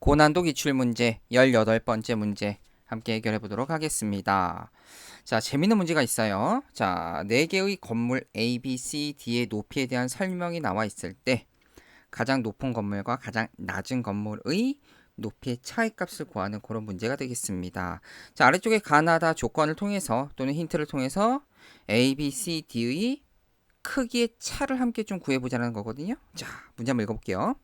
고난도 기출문제 18번째 문제 함께 해결해 보도록 하겠습니다. 자, 재밌는 문제가 있어요. 자, 4개의 건물 A, B, C, D의 높이에 대한 설명이 나와 있을 때 가장 높은 건물과 가장 낮은 건물의 높이의 차이값을 구하는 그런 문제가 되겠습니다. 자, 아래쪽에 가나다 조건을 통해서 또는 힌트를 통해서 A, B, C, D의 크기의 차를 함께 좀 구해보자는 거거든요. 자, 문제 한번 읽어볼게요.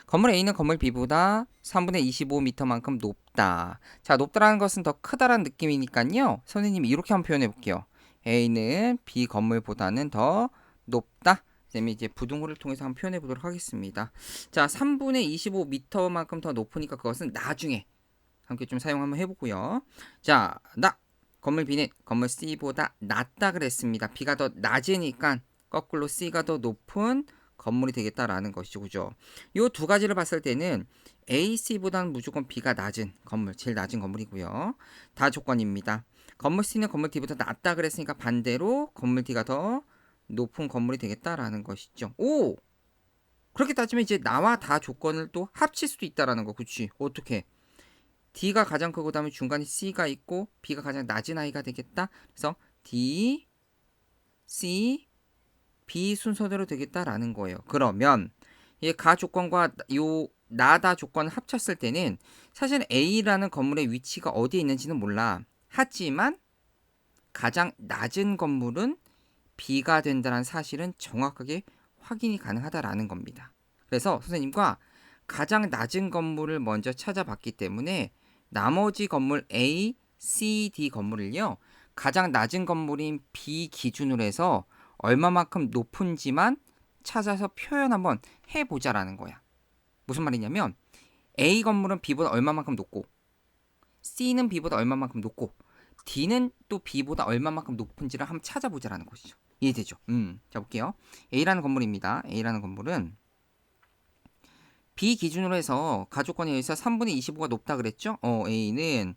건물 A는 건물 B보다 3분의 25m만큼 높다. 자, 높다라는 것은 더 크다라는 느낌이니까요. 선생님이 이렇게 한번 표현해 볼게요. A는 B 건물보다는 더 높다. 쌤이 이제 부등호를 통해서 한번 표현해 보도록 하겠습니다. 자, 3분의 25m만큼 더 높으니까 그것은 나중에 함께 좀 사용 한번 해보고요. 자, 건물 B는 건물 C보다 낮다 그랬습니다. B가 더 낮으니까 거꾸로 C가 더 높은 건물이 되겠다라는 것이죠. 그죠? 요 두 가지를 봤을 때는 A, C보다는 무조건 B가 낮은 건물, 제일 낮은 건물이고요. 다 조건입니다. 건물 C는 건물 D보다 낮다 그랬으니까 반대로 건물 D가 더 높은 건물이 되겠다라는 것이죠. 오! 그렇게 따지면 이제 나와 다 조건을 또 합칠 수도 있다라는 거. 그치? 어떻게? D가 가장 크고 다음에 중간에 C가 있고 B가 가장 낮은 아이가 되겠다. 그래서 D, C, B 순서대로 되겠다라는 거예요. 그러면 이 가 조건과 요 나다 조건을 합쳤을 때는 사실 A라는 건물의 위치가 어디에 있는지는 몰라. 하지만 가장 낮은 건물은 B가 된다는 사실은 정확하게 확인이 가능하다라는 겁니다. 그래서 선생님과 가장 낮은 건물을 먼저 찾아봤기 때문에 나머지 건물 A, C, D 건물을요. 가장 낮은 건물인 B 기준으로 해서 얼마만큼 높은지만 찾아서 표현 한번 해보자라는 거야. 무슨 말이냐면 A 건물은 B보다 얼마만큼 높고 C는 B보다 얼마만큼 높고 D는 또 B보다 얼마만큼 높은지를 한번 찾아보자라는 것이죠. 이해되죠? 자 볼게요. A라는 건물입니다. A라는 건물은 B 기준으로 해서 가족권에 의해서 3분의 25가 높다 그랬죠? A는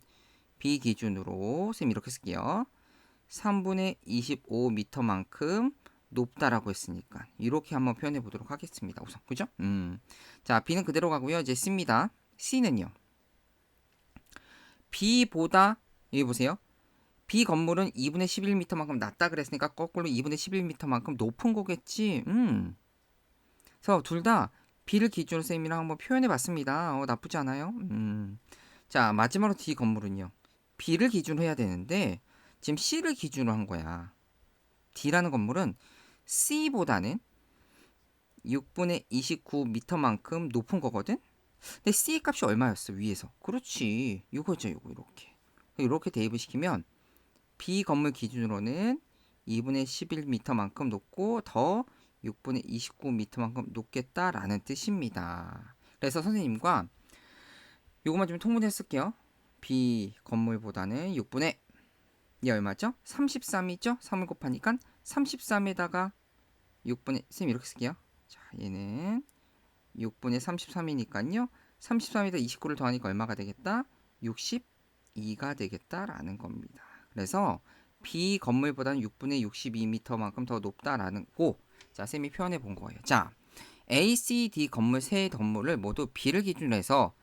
B 기준으로 쌤 이렇게 쓸게요. 3분의 25m만큼 높다라고 했으니까 이렇게 한번 표현해 보도록 하겠습니다. 우선 그죠? 자, B는 그대로 가고요. 이제 C입니다. C는요. B보다 여기 보세요. B 건물은 2분의 11m만큼 낮다 그랬으니까 거꾸로 2분의 11m만큼 높은 거겠지. 그래서 둘 다 B를 기준으로 쌤이랑 한번 표현해 봤습니다. 나쁘지 않아요. 자, 마지막으로 D 건물은요. B를 기준으로 해야 되는데 지금 C를 기준으로 한 거야. D라는 건물은 C보다는 6분의 29m만큼 높은 거거든. 근데 C 값이 얼마였어 위에서? 그렇지. 요거죠, 요거 이렇게 대입을 시키면 B 건물 기준으로는 2분의 11m만큼 높고 더 6분의 29m만큼 높겠다라는 뜻입니다. 그래서 선생님과 요것만 좀 통분해 쓸게요. B 건물보다는 6분의 이 얼마죠? 33이죠? 3을 곱하니까 33에다가 6분의 쌤 이렇게 쓸게요. 자, 얘는 6분의 33이니까요. 33에다 29를 더하니까 얼마가 되겠다? 62가 되겠다라는 겁니다. 그래서 B 건물보다는 6분의 62m만큼 더 높다라는 거. 자, 쌤이 표현해 본 거예요. 자, A, C, D 건물 세 건물을 모두 B를 기준으로 해서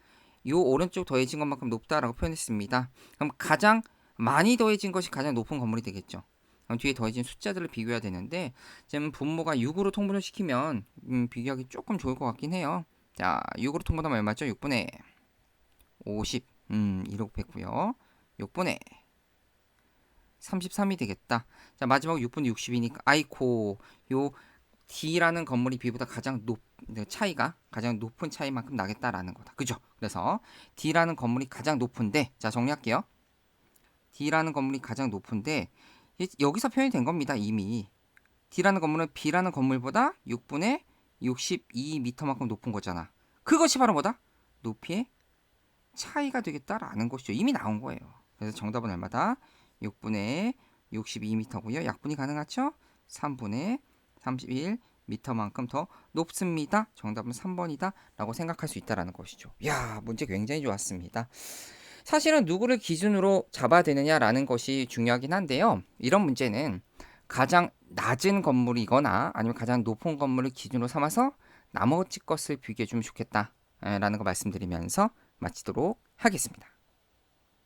요 오른쪽 더해진 것만큼 높다라고 표현했습니다. 그럼 가장 많이 더해진 것이 가장 높은 건물이 되겠죠. 그럼 뒤에 더해진 숫자들을 비교해야 되는데 지금 분모가 6으로 통분을 시키면 비교하기 조금 좋을 것 같긴 해요. 자, 6으로 통분하면 얼마죠? 6분의 50 이렇게 했고요. 6분의 33이 되겠다. 자, 마지막 6분의 60이니까 아이코 요 D라는 건물이 B보다 차이가 가장 높은 차이만큼 나겠다라는 거다. 그죠? 그래서 D라는 건물이 가장 높은데 자, 정리할게요. D라는 건물이 가장 높은데 여기서 표현이 된 겁니다. 이미 D라는 건물은 B라는 건물보다 6분의 62m만큼 높은 거잖아. 그것이 바로 뭐다? 높이의 차이가 되겠다라는 것이죠. 이미 나온 거예요. 그래서 정답은 얼마다? 6분의 62m고요. 약분이 가능하죠? 3분의 31m만큼 더 높습니다. 정답은 3번이다 라고 생각할 수 있다는 것이죠. 이야, 문제 굉장히 좋았습니다. 사실은 누구를 기준으로 잡아야 되느냐라는 것이 중요하긴 한데요. 이런 문제는 가장 낮은 건물이거나 아니면 가장 높은 건물을 기준으로 삼아서 나머지 것을 비교해 주면 좋겠다 라는 거 말씀드리면서 마치도록 하겠습니다.